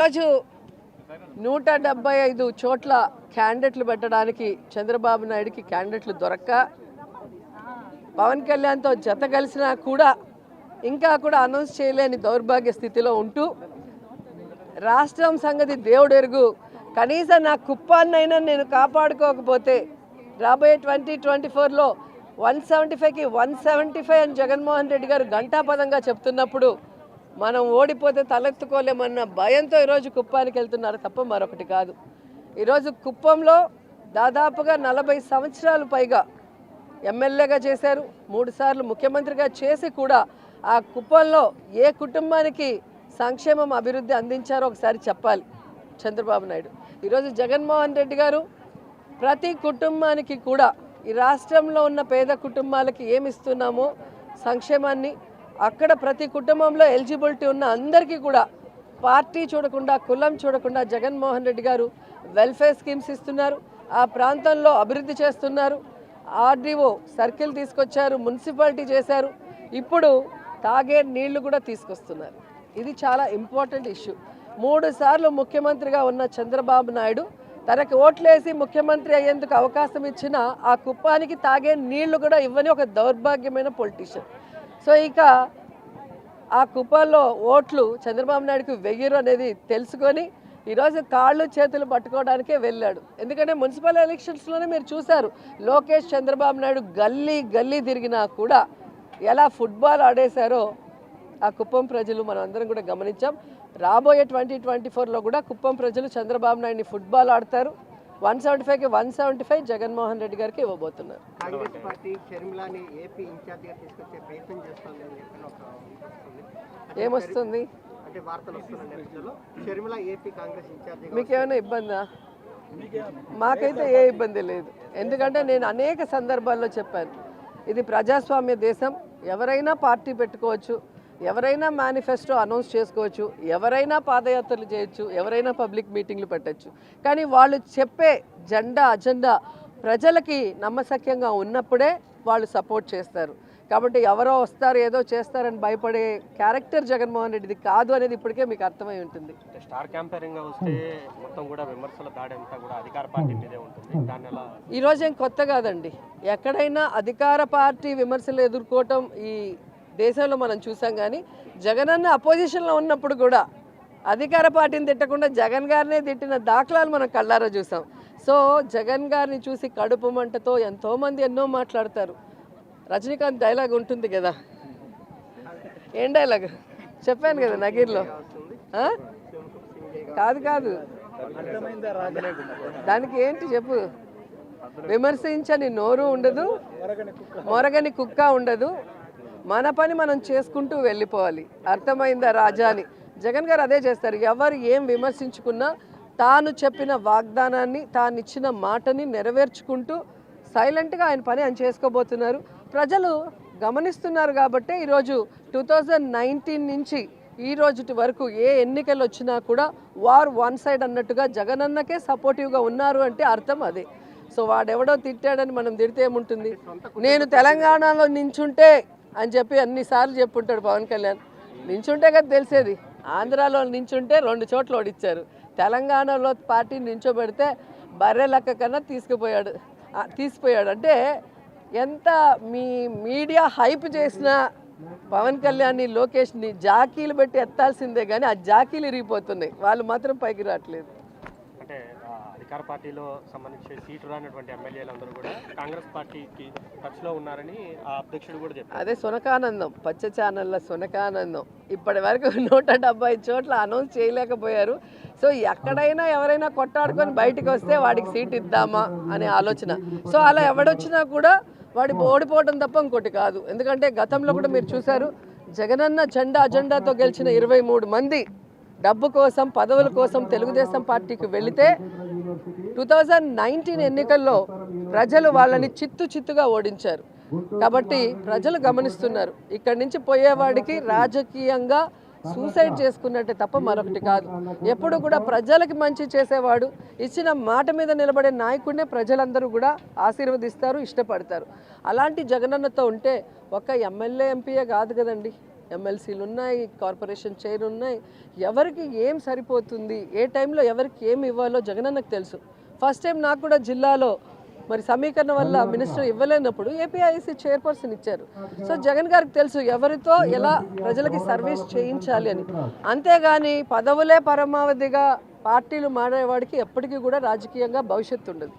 ఈరోజు 175 చోట్ల క్యాండిడేట్లు పెట్టడానికి చంద్రబాబు నాయుడుకి క్యాండిడేట్లు దొరక్క పవన్ కళ్యాణ్తో జత కలిసినా కూడా ఇంకా కూడా అనౌన్స్ చేయలేని దౌర్భాగ్య స్థితిలో ఉంటూ రాష్ట్రం సంగతి దేవుడు ఎరుగు, కనీసం నా కుప్పాన్నైనా నేను కాపాడుకోకపోతే రాబోయే 2024లో 175కి 175 అని జగన్మోహన్ రెడ్డి గారు ఘంటాపదంగా చెప్తున్నప్పుడు మనం ఓడిపోతే తలెత్తుకోలేమన్న భయంతో ఈరోజు కుప్పానికి వెళ్తున్నారు తప్ప మరొకటి కాదు. ఈరోజు కుప్పంలో దాదాపుగా 40 సంవత్సరాలు పైగా ఎమ్మెల్యేగా చేశారు, 3 సార్లు ముఖ్యమంత్రిగా చేసి కూడా ఆ కుప్పంలో ఏ కుటుంబానికి సంక్షేమం అభివృద్ధి అందించారో ఒకసారి చెప్పాలి చంద్రబాబు నాయుడు. ఈరోజు జగన్మోహన్ రెడ్డి గారు ప్రతి కుటుంబానికి కూడా ఈ రాష్ట్రంలో ఉన్న పేద కుటుంబాలకి ఏమి ఇస్తున్నామో సంక్షేమాన్ని అక్కడ ప్రతి కుటుంబంలో ఎలిజిబిలిటీ ఉన్న అందరికీ కూడా పార్టీ చూడకుండా కులం చూడకుండా జగన్మోహన్ రెడ్డి గారు వెల్ఫేర్ స్కీమ్స్ ఇస్తున్నారు. ఆ ప్రాంతంలో అభివృద్ధి చేస్తున్నారు. ఆర్డీఓ సర్కిల్ తీసుకొచ్చారు, మున్సిపాలిటీ చేశారు, ఇప్పుడు తాగే నీళ్లు కూడా తీసుకొస్తున్నారు. ఇది చాలా ఇంపార్టెంట్ ఇష్యూ. 3 సార్లు ముఖ్యమంత్రిగా ఉన్న చంద్రబాబు నాయుడు తనకు ఓట్లేసి ముఖ్యమంత్రి అయ్యేందుకు అవకాశం ఇచ్చిన ఆ కుప్పానికి తాగే నీళ్లు కూడా ఇవ్వని ఒక దౌర్భాగ్యమైన పొలిటీషియన్. సో ఇక ఆ కుప్పంలో ఓట్లు చంద్రబాబు నాయుడుకి వెయ్యరు అనేది తెలుసుకొని ఈరోజు కాళ్ళు చేతులు పట్టుకోవడానికే వెళ్ళాడు. ఎందుకంటే మున్సిపల్ ఎలక్షన్స్లోనే మీరు చూశారు, లోకేష్ చంద్రబాబు నాయుడు గల్లీ గల్లీ తిరిగినా కూడా ఎలా ఫుట్బాల్ ఆడేశారో ఆ కుప్పం ప్రజలు మనం అందరం కూడా గమనించాం. రాబోయే 2024లో కూడా కుప్పం ప్రజలు చంద్రబాబు నాయుడిని ఫుట్బాల్ ఆడతారు. 175కి 175 జగన్మోహన్ రెడ్డి గారికి ఇవ్వబోతున్నారు. కాంగ్రెస్ పార్టీ షర్మిలాని ఏపీ ఇన్ఛార్జిగా తీసుకొచ్చే ప్రయత్నం చేస్తుంది. ఏమొస్తుంది అంటే వార్తలు వస్తున్న నేపథ్యంలో షర్మిల ఏపీ కాంగ్రెస్ ఇన్ఛార్జిగా మీకేమైనా ఇబ్బందా? మాకైతే ఏ ఇబ్బంది లేదు. ఎందుకంటే నేను అనేక సందర్భాల్లో చెప్పాను, ఇది ప్రజాస్వామ్య దేశం, ఎవరైనా పార్టీ పెట్టుకోవచ్చు, ఎవరైనా మేనిఫెస్టో అనౌన్స్ చేసుకోవచ్చు, ఎవరైనా పాదయాత్రలు చేయొచ్చు, ఎవరైనా పబ్లిక్ మీటింగ్లు పెట్టచ్చు. కానీ వాళ్ళు చెప్పే అజెండా ప్రజలకి నమ్మశక్యంగా ఉన్నప్పుడే వాళ్ళు సపోర్ట్ చేస్తారు. కాబట్టి ఎవరో వస్తారు ఏదో చేస్తారని భయపడే క్యారెక్టర్ జగన్మోహన్ రెడ్డిది కాదు అనేది ఇప్పటికే మీకు అర్థమై ఉంటుంది. స్టార్ క్యాంపెయినింగ్ వస్తే మొత్తం కూడా విమర్శల దాడి అంతా కూడా అధికార పార్టీ మీదే ఉంటుంది. దాని ఎలా ఈరోజు ఏం కొత్త కాదండి, ఎక్కడైనా అధికార పార్టీ విమర్శలు ఎదుర్కోవటం ఈ దేశంలో మనం చూసాం. కానీ జగనన్న అపోజిషన్లో ఉన్నప్పుడు కూడా అధికార పార్టీని తిట్టకుండా జగన్ గారినే తిట్టిన దాఖలాలు మనం కళ్ళారా చూసాం. సో జగన్ గారిని చూసి కడుపు మంటతో ఎంతోమంది ఎన్నో మాట్లాడతారు. రజనీకాంత్ డైలాగ్ ఉంటుంది కదా, ఏం డైలాగ్ చెప్పాను కదా నగీర్లో, కాదు దానికి ఏంటి చెప్పు, విమర్శించని నోరు ఉండదు, మొరగని కుక్క ఉండదు, మన పని మనం చేసుకుంటూ వెళ్ళిపోవాలి, అర్థమైందా రాజా అని జగన్ గారు అదే చేస్తారు. ఎవరు ఏం విమర్శించుకున్నా తాను చెప్పిన వాగ్దానాన్ని తాను ఇచ్చిన మాటని నెరవేర్చుకుంటూ సైలెంట్గా ఆయన పని ఆయన చేసుకోబోతున్నారు. ప్రజలు గమనిస్తున్నారు కాబట్టి ఈరోజు 2019 నుంచి ఈ రోజుటి వరకు ఏ ఎన్నికలు వచ్చినా కూడా వార్ వన్ సైడ్ అన్నట్టుగా జగనన్నకే సపోర్టివ్గా ఉన్నారు అంటే అర్థం అదే. సో వాడెవడో తిట్టాడని మనం తిడితే ఏముంటుంది, నేను తెలంగాణలో నించుంటే అని చెప్పి అన్నిసార్లు చెప్పుంటాడు పవన్ కళ్యాణ్. నించుంటే కదా తెలిసేది. ఆంధ్రాలో నించుంటే 2 చోట్ల ఓడిచ్చారు, తెలంగాణలో పార్టీని నించోబెడితే బర్రె లెక్క కన్నా తీసిపోయాడు. అంటే ఎంత మీ మీడియా హైప్ చేసినా పవన్ కళ్యాణ్ని లోకేష్ని జాకీలు పెట్టి ఎత్తాల్సిందే కానీ ఆ జాకీలు ఇరిగిపోతున్నాయి, వాళ్ళు మాత్రం పైకి రావట్లేదు. అంటే అధికార పార్టీలో సంబంధించి సీటు రానటువంటి ఎమ్మెల్యేలందరూ కూడా కాంగ్రెస్ పార్టీకి టచ్లో ఉన్నారని ఆ అధ్యక్షుడు కూడా చెప్పారు. అదే సునకానందం, పచ్చ ఛానళ్ళ సునకానందం. ఇప్పటి వరకు 175 చోట్ల అనౌన్స్ చేయలేకపోయారు. సో ఎక్కడైనా ఎవరైనా కొట్టాడుకొని బయటకు వస్తే వాడికి సీట్ ఇద్దామా అనే ఆలోచన. సో అలా ఎవడొచ్చినా కూడా వాడి ఓడిపోవడం తప్ప ఇంకోటి కాదు. ఎందుకంటే గతంలో కూడా మీరు చూశారు, జగనన్న అజెండాతో గెలిచిన 23 మంది డబ్బు కోసం పదవుల కోసం తెలుగుదేశం పార్టీకి వెళితే 2019 ఎన్నికల్లో ప్రజలు వాళ్ళని చిత్తుగా ఓడించారు. కాబట్టి ప్రజలు గమనిస్తున్నారు, ఇక్కడి నుంచి పోయేవాడికి రాజకీయంగా సూసైడ్ చేసుకున్నట్టే తప్ప మరొకటి కాదు. ఎప్పుడు కూడా ప్రజలకి మంచి చేసేవాడు, ఇచ్చిన మాట మీద నిలబడే నాయకుడినే ప్రజలందరూ కూడా ఆశీర్వదిస్తారు, ఇష్టపడతారు. అలాంటి జగనన్నతో ఉంటే ఒక ఎమ్మెల్యే ఎంపీయే కాదు కదండి, ఎమ్మెల్సీలు ఉన్నాయి, కార్పొరేషన్ చైర్ ఉన్నాయి. ఎవరికి ఏం సరిపోతుంది, ఏ టైంలో ఎవరికి ఏం ఇవ్వాలో జగనన్నకు తెలుసు. ఫస్ట్ టైం నాకు కూడా జిల్లాలో మరి సమీకరణ వల్ల మినిస్టర్ ఇవ్వలేనప్పుడు ఏపీఐసి చైర్పర్సన్ ఇచ్చారు. సో జగన్ గారికి తెలుసు ఎవరితో ఎలా ప్రజలకి సర్వీస్ చేయించాలి అని. అంతేగాని పదవులే పరమావధిగా పార్టీలు మారేవాడికి ఎప్పటికీ కూడా రాజకీయంగా భవిష్యత్తు ఉండదు.